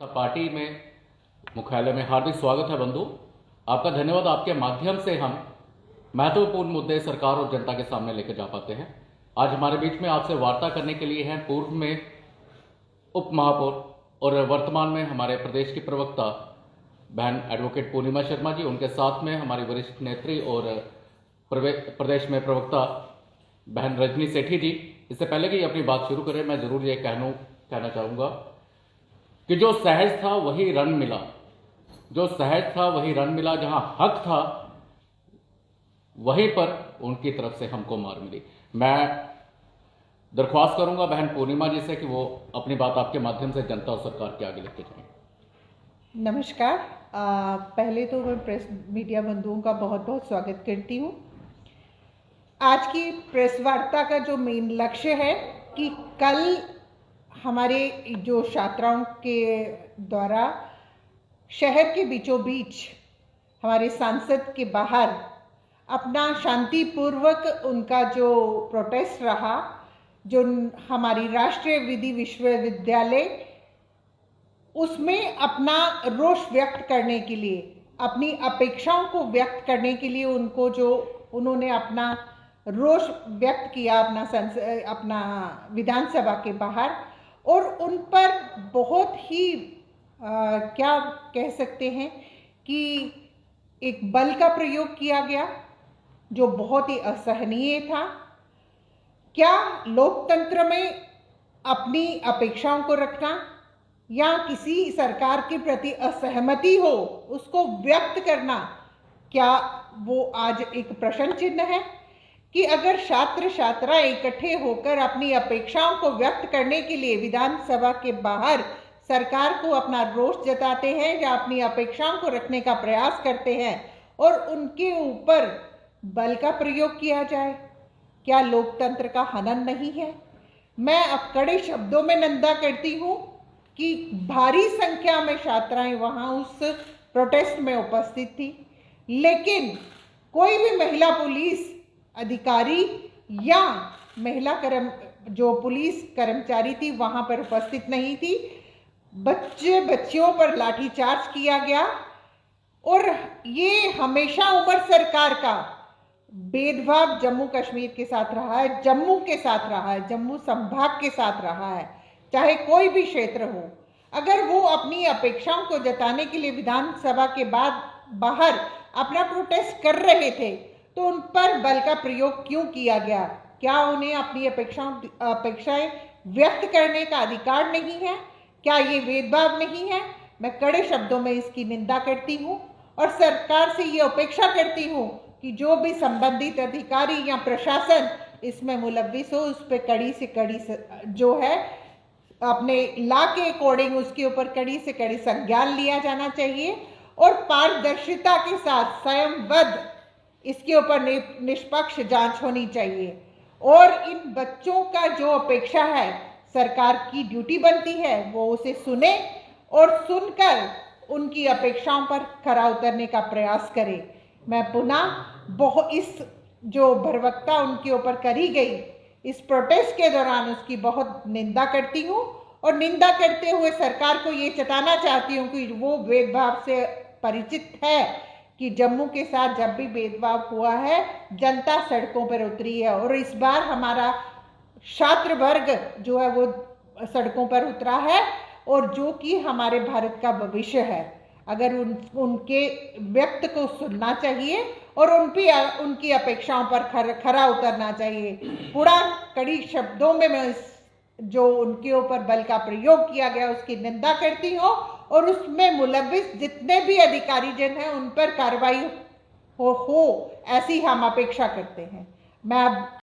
Party में मुख्यालय में हार्दिक स्वागत है बंधु। आपका धन्यवाद। आपके माध्यम से हम महत्वपूर्ण मुद्दे सरकार और जनता के सामने लेकर जा पाते हैं। आज हमारे बीच में आपसे वार्ता करने के लिए हैं पूर्व में उप महापौर और वर्तमान में हमारे प्रदेश की प्रवक्ता बहन एडवोकेट पूर्णिमा शर्मा जी। उनके साथ में हमारी वरिष्ठ नेत्री और प्रदेश में प्रवक्ता बहन रजनी सेठी जी। इससे पहले कि अपनी बात शुरू करें, मैं जरूर ये कहना चाहूँगा कि जो सहज था वही रण मिला, जो सहज था वही रण मिला, जहां हक था वहीं पर उनकी तरफ से हमको मार मिली। मैं दरख्वास्त करूंगा बहन पूर्णिमा जी से कि वो अपनी बात आपके माध्यम से जनता और सरकार के आगे लेके जाएं। नमस्कार। पहले तो मैं प्रेस मीडिया बंधुओं का बहुत बहुत स्वागत करती हूँ। आज की प्रेस वार्ता का जो मेन लक्ष्य है कि कल हमारे जो छात्राओं के द्वारा शहर के बीचों बीच हमारे सांसद के बाहर अपना शांतिपूर्वक उनका जो प्रोटेस्ट रहा, जो हमारी राष्ट्रीय विधि विश्वविद्यालय उसमें अपना रोष व्यक्त करने के लिए, अपनी अपेक्षाओं को व्यक्त करने के लिए उन्होंने अपना रोष व्यक्त किया अपना विधानसभा के बाहर, और उन पर बहुत ही क्या कह सकते हैं कि एक बल का प्रयोग किया गया जो बहुत ही असहनीय था। क्या लोकतंत्र में अपनी अपेक्षाओं को रखना या किसी सरकार के प्रति असहमति हो उसको व्यक्त करना, क्या वो आज एक प्रश्न चिन्ह है? कि अगर छात्र छात्राएं इकट्ठे होकर अपनी अपेक्षाओं को व्यक्त करने के लिए विधानसभा के बाहर सरकार को अपना रोष जताते हैं या अपनी अपेक्षाओं को रखने का प्रयास करते हैं और उनके ऊपर बल का प्रयोग किया जाए, क्या लोकतंत्र का हनन नहीं है? मैं अब कड़े शब्दों में निंदा करती हूँ कि भारी संख्या में छात्राएं वहां उस प्रोटेस्ट में उपस्थित थी, लेकिन कोई भी महिला पुलिस अधिकारी या महिला जो पुलिस कर्मचारी थी वहां पर उपस्थित नहीं थी। बच्चियों पर लाठीचार्ज किया गया और ये हमेशा उमर सरकार का भेदभाव जम्मू कश्मीर के साथ रहा है, जम्मू के साथ रहा है, जम्मू संभाग के साथ रहा है, चाहे कोई भी क्षेत्र हो। अगर वो अपनी अपेक्षाओं को जताने के लिए विधानसभा के बाहर अपना प्रोटेस्ट कर रहे थे तो उन पर बल का प्रयोग क्यों किया गया? क्या उन्हें अपनी अपेक्षाएं व्यक्त करने का अधिकार नहीं है? क्या ये भेदभाव नहीं है? मैं कड़े शब्दों में इसकी निंदा करती हूँ और सरकार से ये अपेक्षा करती हूँ कि जो भी संबंधित अधिकारी या प्रशासन इसमें मुलव्विस हो उस पर कड़ी से कड़ी जो है अपने लॉ के अकॉर्डिंग उसके ऊपर कड़ी से कड़ी संज्ञान लिया जाना चाहिए और पारदर्शिता के साथ स्वयंबद्ध इसके ऊपर निष्पक्ष जांच होनी चाहिए। और इन बच्चों का जो अपेक्षा है, सरकार की ड्यूटी बनती है वो उसे सुने और सुनकर उनकी अपेक्षाओं पर खरा उतरने का प्रयास करे। मैं पुनः इस जो बर्बरता उनके ऊपर करी गई इस प्रोटेस्ट के दौरान उसकी बहुत निंदा करती हूँ और निंदा करते हुए सरकार को ये जताना चाहती हूँ कि वो भेदभाव से परिचित है कि जम्मू के साथ जब भी भेदभाव हुआ है जनता सड़कों पर उतरी है और इस बार हमारा छात्र वर्ग जो है वो सड़कों पर उतरा है और जो कि हमारे भारत का भविष्य है। अगर उनके व्यक्त को सुनना चाहिए और उनकी अपेक्षाओं पर खरा उतरना चाहिए। पूरा कड़ी शब्दों में मैं जो उनके ऊपर बल का प्रयोग किया गया उसकी निंदा करती हूँ और उसमें मुलव्विस जितने भी अधिकारी जन हैं उन पर कार्रवाई हो ऐसी हम अपेक्षा करते हैं। मैं अब